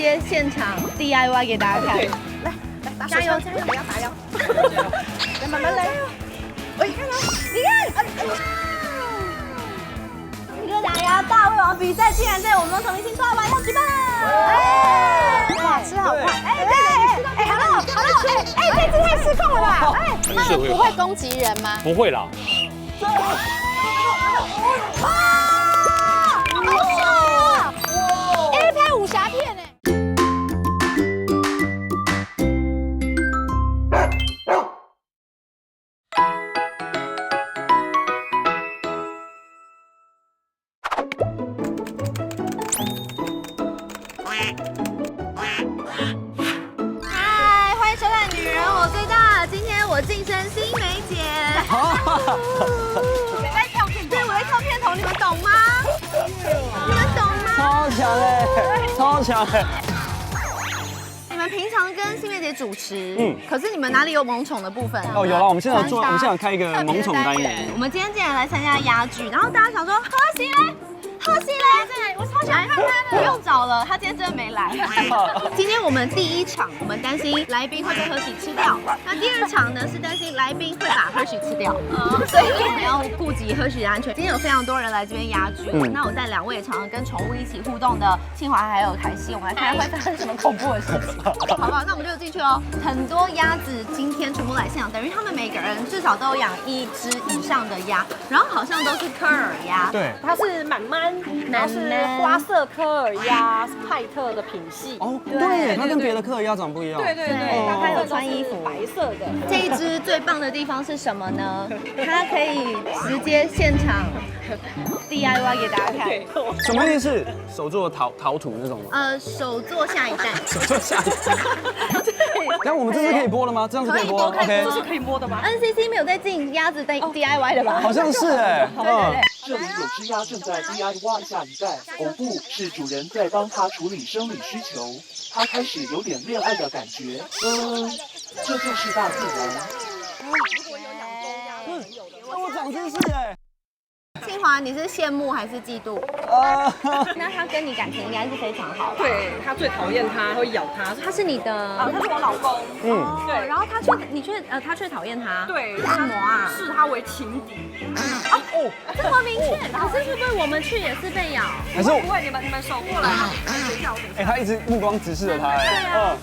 接现场 DIY 给大家看。来，加油加油，打腰！来，慢慢来。哎，看到，你看，一个打牙大胃王比赛竟然在我们同一星抓完要举办了！哇，吃好快！hello，这次太失控了吧？他们不会攻击人吗？不会啦。拍武侠片哎。嗨，欢迎收看《女人我最大》，今天我晋升新梅姐。对，我在跳片头，你们懂吗？你们懂吗？超强哎，超强哎！你们平常跟新梅姐主持，可是你们哪里有萌宠的部分？哦，有了，我们现在我们现在开一个萌宠单元。我们今天竟然来参加鸭剧，然后大家想说，贺喜嘞，贺喜嘞，在哪里？我超想看他的。不用找了，他今天真的没来。今天我们第一场，我们担心来宾会被贺喜吃掉。那第二场呢，是担心来宾会把贺喜吃掉。所以我们要顾及贺喜的安全。今天有非常多人来这边鸭剧，那我带2位常常跟宠物一起互动的庆华还有凯西，我们来看看会发生什么恐怖的事情，好不好？那我们就进去哦。很多鸭子今天全部来现场，等于他们每个人至少都养1只以上的鸭，然后好像都是科尔鸭。对，它是满曼，然后是花色科尔鸭派特的品系。哦，对，它跟别的科尔鸭长不一样。对，它有穿衣服，白色的。这一只最棒的地方是什么呢？它可以直接现场 DIY 给大家看。什么意思？手做陶土那种吗？手做下一代。手做下一代。然后我们这是可以播了吗？这样子可以播 ？OK。这是可以摸的吗 NCC 没有在进鸭子DIY 的吧？好像是哎。这里有只鸭正在 DIY 下一代，偶不是主人在帮它处理生理需求，它开始有点恋爱的感觉。这就是大自然。我长知识哎。庆华，你是羡慕还是嫉妒？那他跟你感情应该是非常好。对，他最讨厌它，会咬它。他是你的，他是我老公。对，然后他却讨厌他。对，为什么啊？视他为情敌。这么明确，可是会不会我们去也是被咬？还是不会，你们手过来。哎，他一直目光直视着他哎。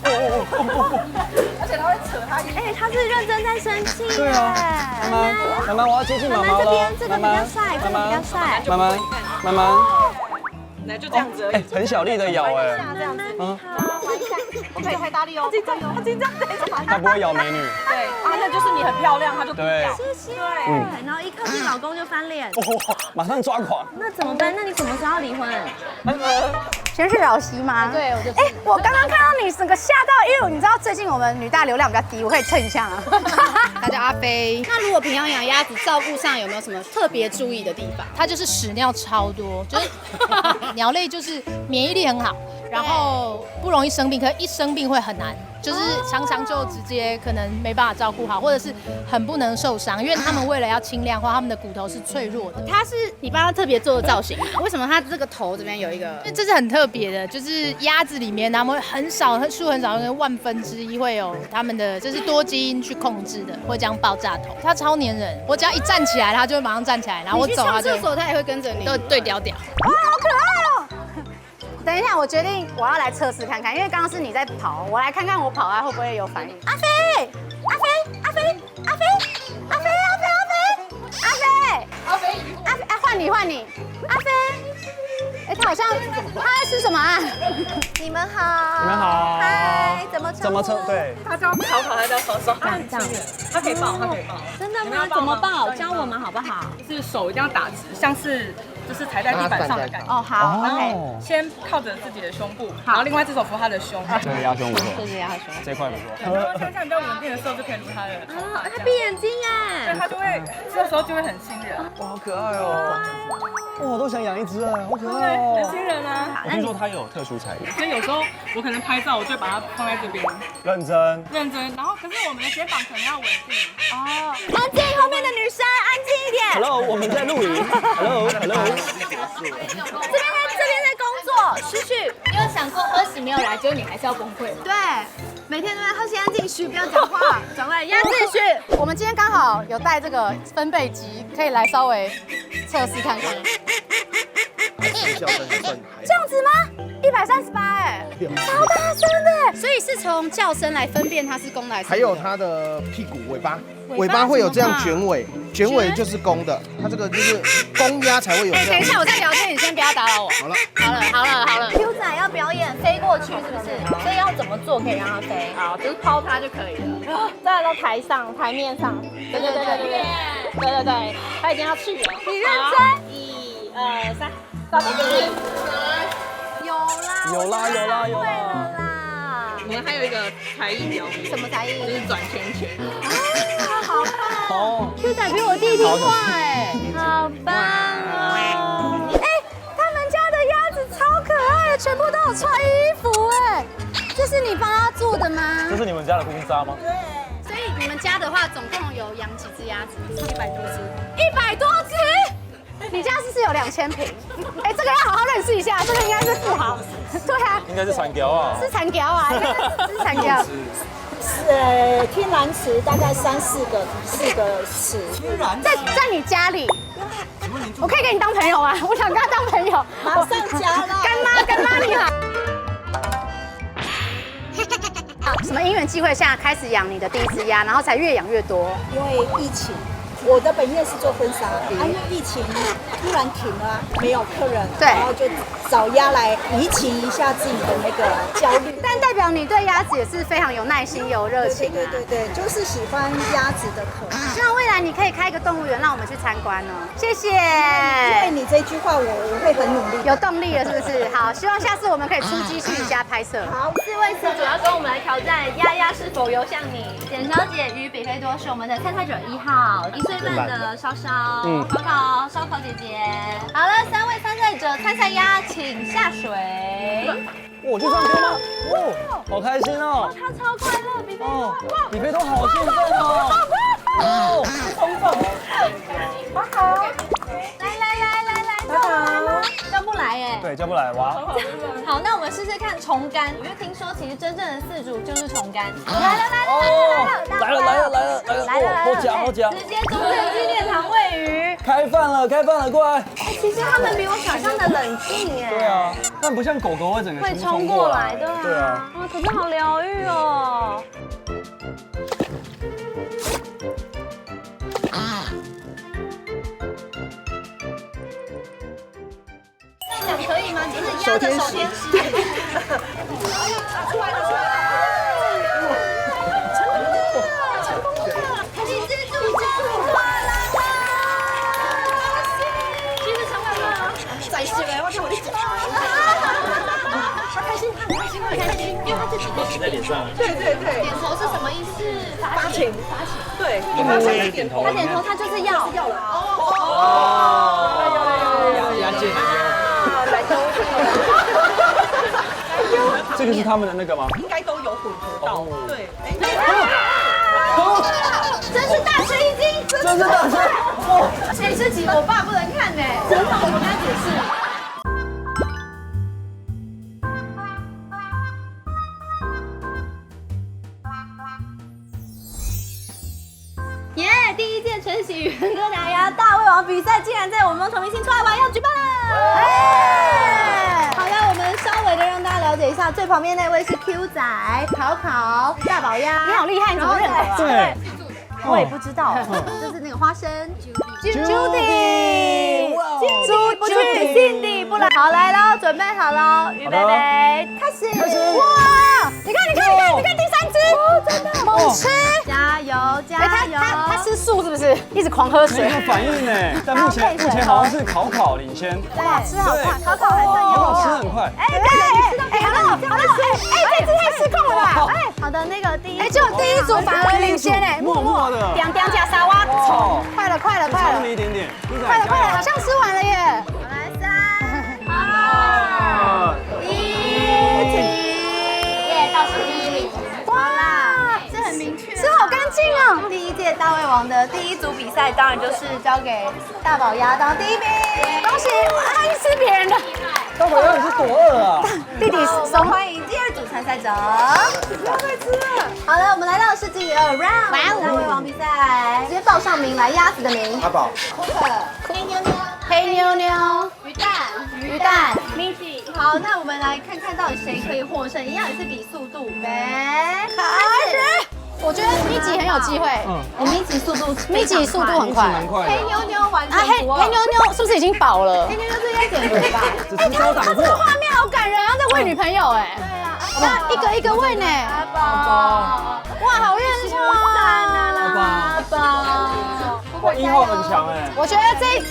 而且他会扯他衣服。哎，他是认真在生气。对啊，妈妈，我要接近妈妈了。这边这个比较帅，这个比较帅。妈妈，来就这样子而已。哎，很小力的咬哎。这样子。不可以太大力哦。他紧张，他不会咬美女。对啊，那就是你很漂亮，他就不咬。谢谢。然后一靠近老公就翻脸。马上抓狂。那怎么办？那你什么时候要离婚？先是老席吗？对，我就。哎，我刚刚看到你整个吓到，因为你知道最近我们女大流量比较低，我可以蹭一下啊。他叫阿飞。那如果平常养鸭子，照顾上有没有什么特别注意的地方？它就是屎尿超多，就是鸟类就是免疫力很好，然后不容易生病，可是一生病会很难，就是常常就直接可能没办法照顾好，或者是很不能受伤，因为他们为了要轻量化，他们的骨头是脆弱的。它是你帮它特别做的造型啊？为什么它这个头这边有一个？因为这是很特别的，就是鸭子里面它们会很少1/1000会有它们的，这是多基因去控制的，会这样爆炸头。它超黏人，我只要一站起来，它就会马上站起来，然后我走它就你去上厕所，它也会跟着你。对屌屌。哇，好可爱哦！等一下，我决定我要来测试看看，因为刚刚是你在跑，我来看看我跑它会不会有反应。阿飞，换你，阿飞。哎，他好像他在吃什么啊？你们好。你们好。嗨，怎么称？对。他叫草草，他叫手手。这样。他可以抱。真的吗？怎么抱？教我们好不好？就是手一定要打直，像是就是踩在地板上的感觉。哦，好 ，OK。先靠着自己的胸部，然后另外这手扶他的胸。这个鸭胸不错。这是鸭胸。这块不错。然后像比较稳定的时候，就可以撸他的。他闭眼睛哎。对，他就会这个时候就会很亲人。哇，好可爱哦！哇，我都想养一只哎，好可爱哦！很亲人啊。我听说它有特殊才艺，所以有时候我可能拍照，我就把它放在这边，认真。然后可是我们的肩膀可能要稳定。哦，安静，后面的女生安静一点。Hello， 我们在录影。Hello。这边在工作，失去。想过喝喜没有来，结果你还是要崩溃吗？对，每天都在喝西安静虚，不要讲话，转过来鸭子虚。我们今天刚好有带这个分贝机，可以来稍微测试看看。这样子吗？138哎，超大声的，所以是从叫声来分辨它是公的还是母的。还有它的屁股、尾巴会有这样卷尾，卷尾就是公的，它这个就是公鸭才会有这样。等一下，我在聊天，你先不要打扰我。好了。 Q 仔要表演飞过去，是不是？所以要怎么做可以让它飞？好，就是抛它就可以了。再来到台面上。对，它已经要去了。你认真。 1、2、3，找到这里。有啦。有啦。啦。我们还有一个才艺表演，什么才艺？就是转圈圈。好棒哦， ！Q 仔比我弟弟快哎，好棒哦！哎，他们家的鸭子超可爱的，全部都有穿衣服哎，这是你帮他做的吗？这是你们家的婚纱吗？所以你们家的话，总共有养几只鸭子100多只。 ？100多只。你家是不是有2000平？哎，这个要好好认识一下，这个应该是富豪。对啊，应该是产条啊。是产条啊，应该是产条。天然池大概4个池。在你家里，我可以跟你当朋友吗？我想跟他当朋友。马上加了。干妈你好。什么因缘际会下开始养你的第一只鸭，然后才越养越多？因为疫情，我的本业是做婚纱，因为疫情突然停了，没有客人，对然后就找鸭来移情一下自己的那个焦虑。但代表你对鸭子也是非常有耐心、有热情、啊。对，就是喜欢鸭子的可爱。希望未来你可以开一个动物园，让我们去参观哦。谢谢。因为你这句话我会很努力。有动力了是不是？好，希望下次我们可以出击去你家拍摄。好，4位词主要跟我们来挑战鸭鸭是否游向你。简小姐与比菲多是我们的参赛者1号，1岁半的稍稍，烧烤姐姐。好了，3位参赛者参赛鸭，请下水。我去唱歌吗？哦，好开心哦！他超快乐，比菲多。哦，比菲多好兴奋哦！哦，来，叫不来耶。对，叫不来哇！好，那我们试试看虫干，因为听说其实真正的饲主就是虫干。来了，好夹！直接中正纪念堂喂鱼。开饭了，过来！其实他们比我想象的冷静哎。对啊，但不像狗狗会整个会全部冲过来，对啊。哇，可是好疗愈哦。这样可以吗？就是鸭的手天使。出来了！你蜘蛛真快乐！其实成功了，再是来，我看我的脚。他开心，因为他自己的在脸上。对，点头是什么意思？发情。对，他点头，他点头，他就是要了。鸭见这个是他们的那个吗？应该都有混合到。对，真是大吃一惊，真是大吃！哇，哎，这集我爸不能看呢，真的，我跟他解释。耶！第一届晨曦与哥达鸭大胃王比赛竟然在我们梦虫明星出来玩要举办了！好的，我们稍微的让大家了解一下，最旁边那位是 Q 仔、考、大宝鸭。你好厉害，你怎么认得啊？对，我也不知道，这是那个花生 Judy，不去 Cindy 不来，好来喽，准备好喽，预备备，开始！哇，你看第3只，真的猛吃，加油加油！它吃素是不是？一直狂喝没水有。反应呢，但目前好像是考领先。哇，吃好快，考还剩考吃有。很快。好了，这只太失控了吧？好的，那个第一，就第一组反而领先哎，默默的。两加沙挖哦，快了，差那么一点点。快了，好像吃完了耶。来3、2、1，耶，倒数第1名。好啦，这很明确，吃好干净哦。第一届大胃王的第1组比赛，当然就是交给大宝鸭当第1名。恭喜，他去吃别人的。大宝要你是多饿啊！弟弟受欢迎第2组参赛者。不要再吃了。好了，我们来到世纪2 round， 三位王比赛，直接报上名来，鸭子的名。阿宝，黑妞妞，黑妞妞，鱼蛋 ，Missy。好，那我们来看看到底谁可以获胜，一样也是比速度，预备，开始。我觉得咪吉很有机会。咪吉速度，咪吉速度很快。蛮快的。黑妞妞完啊，全不饿。黑妞妞是不是已经饱了黑？妞妞是在减肥吧？只吃高档他这个货。画面好感人，他在喂女朋友哎。对啊，那一个一个喂呢。阿宝，哇，好认真阿宝，哇，1号很强哎。我觉得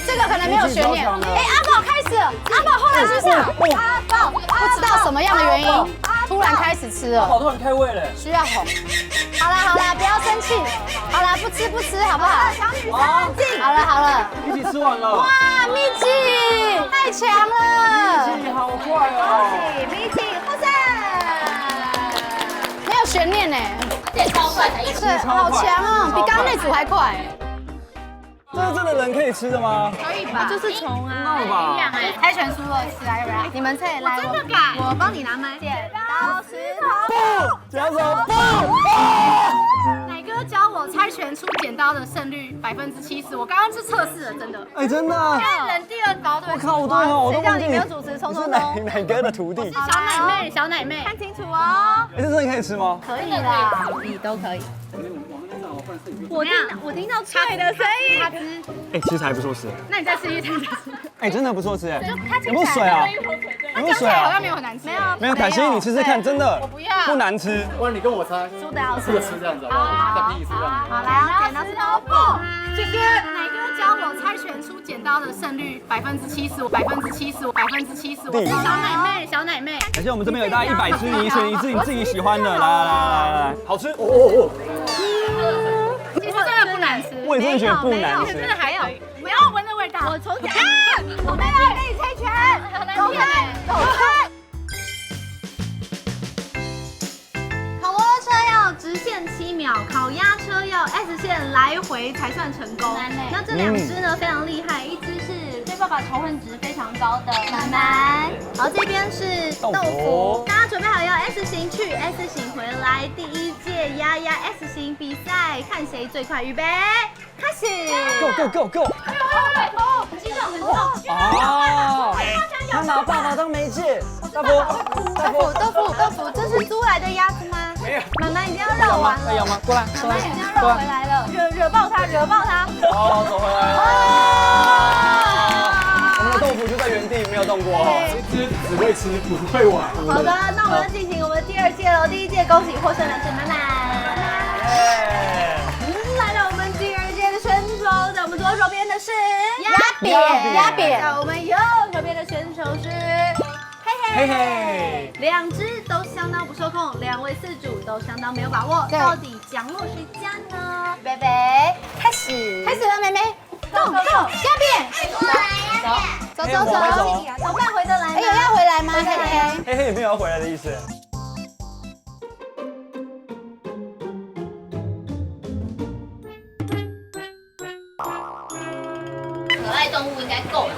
这个可能没有悬念。超强的哎，阿宝开始了，阿宝后来是这样，阿宝，不知道什么样的原因，突然开始吃了，好多人开胃嘞。需要哄。好啦，不要生气。好啦，不吃，好不好？小女生安静。好了，一起吃完了。哇，咪吉太强了，你好快哦！咪吉获胜。没有悬念呢，这超快才1组。对，好强哦，比刚刚那组还快。这是真的人可以吃的吗？可以吧？就是虫啊。那吧。猜拳输了吃啊，要不要？你们猜来，真的敢我帮你拿麦。剪刀石头布。加手不。奶哥教我猜拳出剪刀的胜率70%，我刚刚是测试了，真的。哎，真的。人第2刀对。我靠，我对哦，我都忘记谁叫你没有主持？冲冲冲！奶哥的徒弟。小奶妹，看清楚哦。哎，这真的可以吃吗？可以啦，你都可以。我听到脆的声音。哎，其实还不错吃。那你再吃一次。哎，真的不错吃哎。它有没有水啊？有没有水啊？好像没有很难吃。没有，凯西你吃吃看，真的不要不难吃。不然你跟我猜，输的要吃。吃这样子好不好？再拼一次这样子。好，来，剪刀石头布。谢谢奶哥教我猜拳出剪刀的胜率70%，我70%，我是小奶妹。感谢我们这边有大概100只，你选一只你自己喜欢的，来，好吃。其实真的不难吃，我也真的觉得不难吃。真的还有，不要闻那味道。我从小，我们来跟你猜拳，走开，走开。烤摩托车要直线7秒，烤鸭车要 S 线来回才算成功。那这2只呢非常厉害，一只是对爸爸仇恨值非常高的楠楠，然后这边是豆腐。大家准备好要 S 型去 S 型回来，第1届鸭 S 型比赛，看谁最快，预备，开始 Go！ 很激动。啊！他拿爸爸当媒介，大伯，豆腐，这是租来的鸭子吗？没有。妈妈已经要绕完了。要吗？过来，妈妈已经要绕回来了，惹爆它。好，走回来了。我们的豆腐就在原地没有动过。这只只会吃不会玩。好的，那我们要进行我们第2届了。第1届恭喜获胜的是楠楠。来到我们第2届的选手，在我们左手边的是鸭扁，在我们右手边的选手是嘿嘿。2只都相当不受控，2位4主都相当没有把握，到底降落谁家呢？贝贝，开始了，妹妹，动，鸭扁，走，手办回得来吗？哎，有要回来吗？嘿嘿。嘿嘿，也没有要回来的意思。可爱动物应该够了，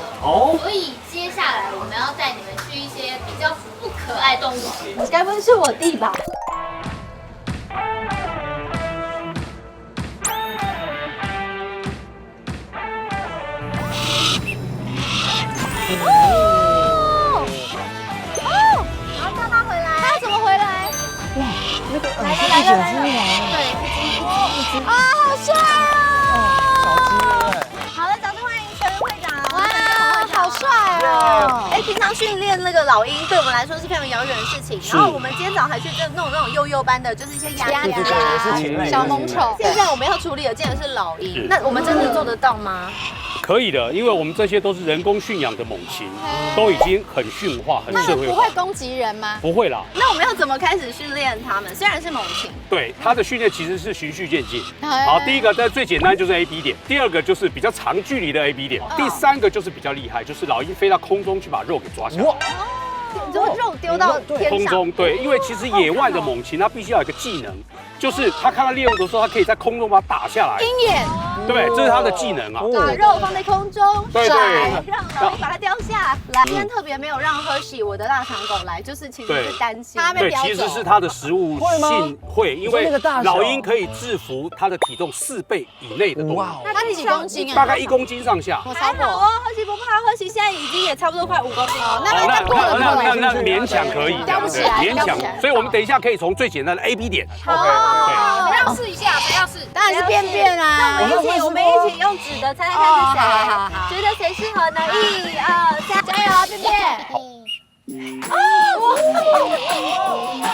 所以接下来我们要带你们去一些比较不可爱动物区。该不会是我弟吧？然后叫他回来，他要怎么回来？哇，那个来了，对，啊，好帅哦！好了，掌声欢迎陈会长。哇，好帅哦！哎，平常训练那个老鹰对我们来说是非常遥远的事情。然后我们今天早上还去那种幼幼班的，就是一些鸭子啊、小萌宠。现在我们要处理的竟然是老鹰，那我们真的做得到吗？可以的，因为我们这些都是人工驯养的猛禽，都已经很驯化、很社会化。不会攻击人吗？不会啦。那我们要怎么开始训练它们？虽然是猛禽，对，它的训练其实是循序渐进。好，第一个最简单就是 AB 点，第2个就是比较长距离的 AB 点，第3个就是比较厉害，就是老鹰飞到空中去把肉给抓下来。你说肉丢到天上？空中对，因为其实野外的猛禽它必须要有一个技能，就是它看到猎物的时候，它可以在空中把它打下来。鹰眼，对不对？这是它的技能啊。把肉放在空中对对，让老鹰把它叼下来。今天特别没有让Hershey我的腊肠狗来，就是其实是担心对，其实是它的食物性会，因为老鹰可以制服它的体重4倍以内的动物。那你几公斤啊？大概1公斤上下。还好哦，Hershey不怕，Hershey现在已经也差不多快5公斤了。那勉强可以，叼不起来，勉强。所以我们等一下可以从最简单的 A B 点。好，谁要试一下？谁要试？当然是便便啦。我们一起用纸的猜猜看是谁，觉得谁适合呢？1、2、3，加油啊，便便！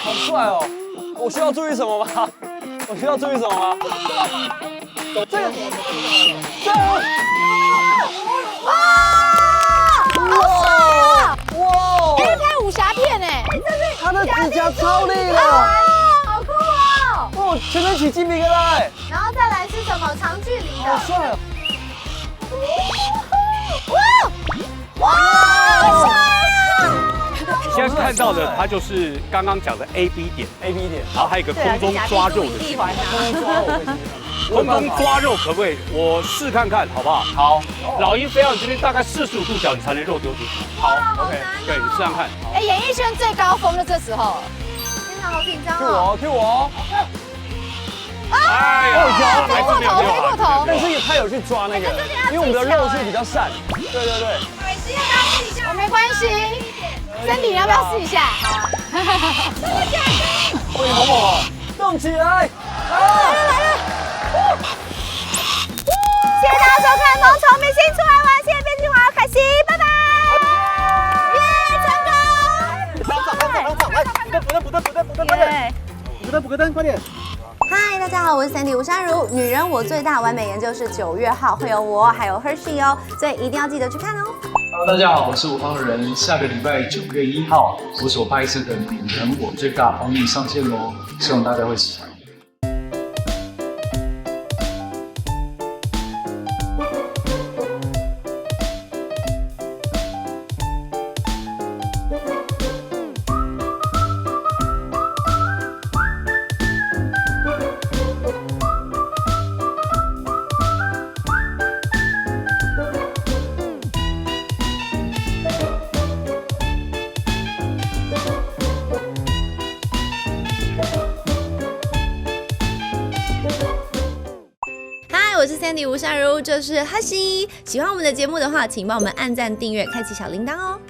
好帅哦！我需要注意什么吗？我需要注意什么吗？这个，好帅啊！哇！哎，拍武侠片哎，他的指甲超利的，好酷哦！哇，全身起鸡皮疙瘩哎！然后再来是什么？长距离的。好帅哦！哇，好帅啊！现在看到的，它就是刚刚讲的 A B 点，然后还有一个空中抓肉的地方。空中抓肉可不可以？我试看看，好不好？好。老鹰飞到你这边大概45度角，你才能肉丢出去。好 ，OK， 对，你试看看。哎，演艺圈最高峰就这时候。天哪，好紧张哦Q 我！哎呀，飞过头，但是他有去抓那个，因为我们的肉是比较散。对。我没关系。Sandy，你要不要试一下？哦，你好猛哦！动起来！来了！谢谢大家收看《萌宠明星出来玩》，谢谢编辑华凯西，拜拜！补个灯，快点！嗨，大家好，我是Sandy吴珊如。女人我最大完美研究是9月号会有我，还有 Hershey 哦，所以一定要记得去看哦。Hello， 大家好，我是吴方人。下个礼拜9月1号，我所拍摄的《女人我最大》方面上线喽，希望大家会喜欢。我是Sandy吴珊如，这是Hershey。喜欢我们的节目的话，请帮我们按赞、订阅、开启小铃铛哦。